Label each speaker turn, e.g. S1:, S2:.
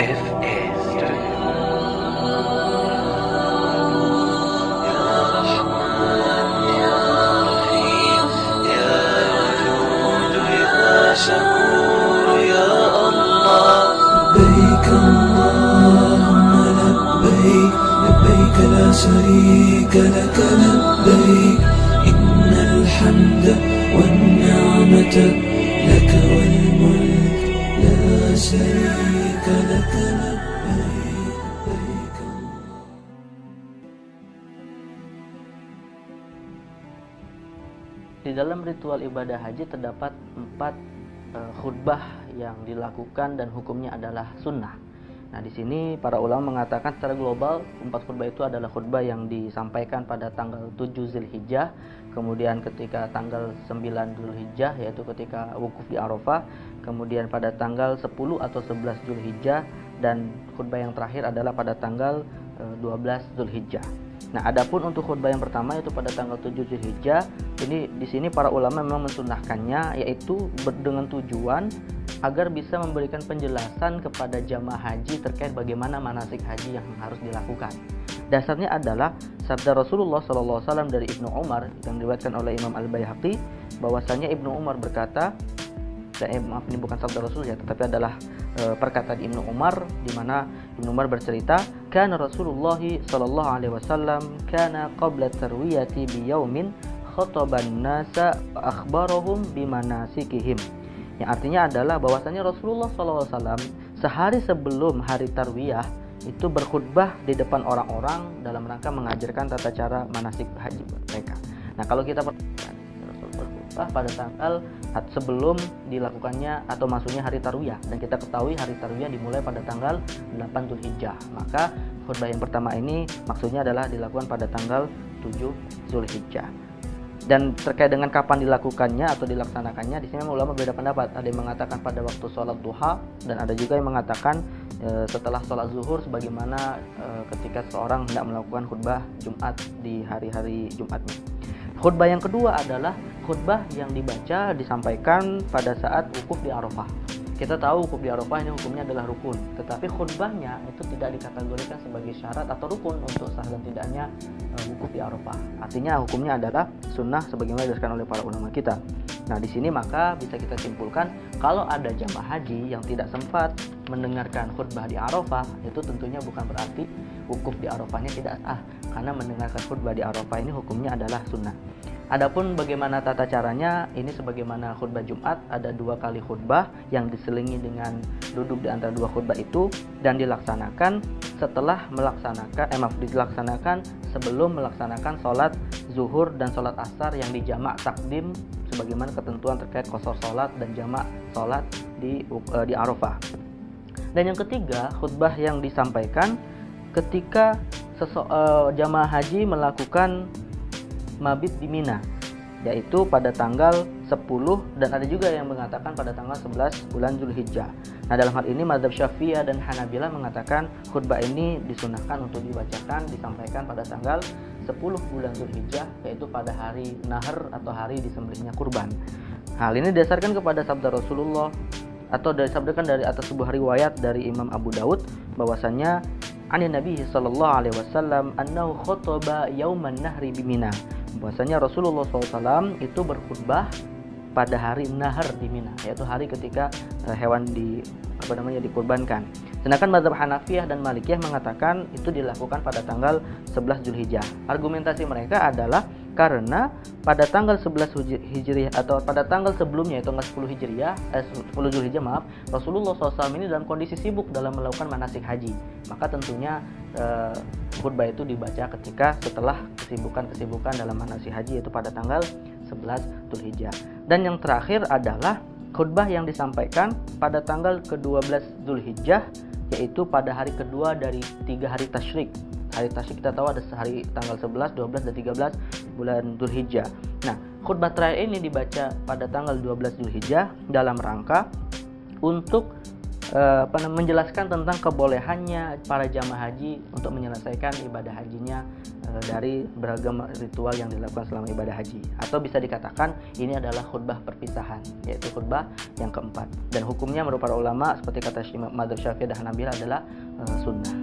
S1: لبيك اللهم لبيك لبيك لا شريك لك لبيك إن الحمد والنعمة لك والملك لا شريك لك لبيك لبيك.
S2: Di dalam ritual ibadah haji terdapat 4 khutbah yang dilakukan dan hukumnya adalah sunnah. Nah, di sini para ulama mengatakan secara global 4 khutbah itu adalah khutbah yang disampaikan pada tanggal 7 Zulhijjah, kemudian ketika tanggal 9 Zulhijjah yaitu ketika wukuf di Arafah, kemudian pada tanggal 10 atau 11 Zulhijjah, dan khutbah yang terakhir adalah pada tanggal 12 Zulhijjah. Nah, adapun untuk khutbah yang pertama yaitu pada tanggal 7 Zulhijjah, ini di sini para ulama memang mensunnahkannya, yaitu dengan tujuan agar bisa memberikan penjelasan kepada jamaah haji terkait bagaimana manasik haji yang harus dilakukan. Dasarnya adalah sabda Rasulullah SAW dari Ibnu Umar yang diriwayatkan oleh Imam Al-Baihaqi, bahwasanya Ibnu Umar berkata, maaf, ini bukan sabda Rasul ya, tetapi adalah perkataan Ibnu Umar, di mana Ibnu Umar bercerita, kana Rasulullah sallallahu alaihi wasallam kana qabla tarwiyati bi yaumin khataban nasa akhbarahum bimanasikihim. Yang artinya adalah bahwasanya Rasulullah sallallahu alaihi wasallam sehari sebelum hari tarwiyah itu berkhutbah di depan orang-orang dalam rangka mengajarkan tata cara manasik haji mereka. Nah, kalau kita perhatikan Rasul berkhutbah pada tanggal sebelum dilakukannya atau masuknya hari tarwiyah, dan kita ketahui hari tarwiyah dimulai pada tanggal 8 Zulhijjah. Maka khutbah yang pertama ini maksudnya adalah dilakukan pada tanggal 7 Zulhijjah. Dan terkait dengan kapan dilakukannya atau dilaksanakannya, di sini ulama berbeda pendapat. Ada yang mengatakan pada waktu sholat duha, dan ada juga yang mengatakan setelah sholat zuhur, sebagaimana ketika seorang hendak melakukan khutbah Jumat di hari-hari Jumatnya. Khutbah yang kedua adalah khutbah yang disampaikan pada saat wukuf di Arafah. Kita tahu wukuf di Arafah ini hukumnya adalah rukun, tetapi khutbahnya itu tidak dikategorikan sebagai syarat atau rukun untuk sah dan tidaknya wukuf di Arafah. Artinya hukumnya adalah sunnah sebagaimana dijelaskan oleh para ulama kita. Nah, di sini maka bisa kita simpulkan kalau ada jamaah haji yang tidak sempat mendengarkan khutbah di Arafah, itu tentunya bukan berarti wukuf di Arafahnya tidak sah, karena mendengarkan khutbah di Arafah ini hukumnya adalah sunnah. Adapun bagaimana tata caranya, ini sebagaimana khutbah Jumat, ada 2 kali khutbah yang diselingi dengan duduk di antara 2 khutbah itu, dan dilaksanakan dilaksanakan sebelum melaksanakan sholat zuhur dan sholat asar yang dijamak takdim sebagaimana ketentuan terkait qasar sholat dan jamak sholat di Arafah. Dan yang ketiga, khutbah yang disampaikan ketika jamaah haji melakukan mabit di Mina, yaitu pada tanggal 10, dan ada juga yang mengatakan pada tanggal 11 bulan Zulhijjah. Nah, dalam hal ini mazhab Syafi'iyah dan Hanabilah mengatakan khutbah ini disunahkan untuk disampaikan pada tanggal 10 bulan Zulhijjah, yaitu pada hari Nahar atau hari disembelihnya kurban. Hal ini didasarkan kepada sabda Rasulullah atau disabdakan dari atas sebuah riwayat dari Imam Abu Daud, bahwasanya Nabi sallallahu alaihi wasallam annahu khotaba yauman nahri bi Mina, bahwasanya Rasulullah SAW itu berkhutbah pada hari Nahar di Mina, yaitu hari ketika hewan dikurbankan. Sedangkan mazhab Hanafiyah dan Malikiyah mengatakan itu dilakukan pada tanggal 11 Zulhijjah. Argumentasi mereka adalah karena pada tanggal 11 Hijriah atau pada tanggal sebelumnya, yaitu tanggal 10 Zulhijjah, Rasulullah SAW ini dalam kondisi sibuk dalam melakukan manasik haji. Maka tentunya khutbah itu dibaca ketika setelah kesibukan dalam manasik haji, yaitu pada tanggal 11 Zulhijjah. Dan yang terakhir adalah khutbah yang disampaikan pada tanggal ke-12 Zulhijjah, yaitu pada hari kedua dari 3 hari tasyrik. Hari tasyrik kita tahu ada hari tanggal 11, 12, dan 13 bulan Zulhijjah. Nah, khutbah terakhir ini dibaca pada tanggal 12 Zulhijjah dalam rangka untuk menjelaskan tentang kebolehannya para jamaah haji untuk menyelesaikan ibadah hajinya dari beragam ritual yang dilakukan selama ibadah haji, atau bisa dikatakan ini adalah khutbah perpisahan, yaitu khutbah yang keempat. Dan hukumnya menurut para ulama seperti kata Imam Madzhab Syafi'i dan Hanabilah adalah sunnah.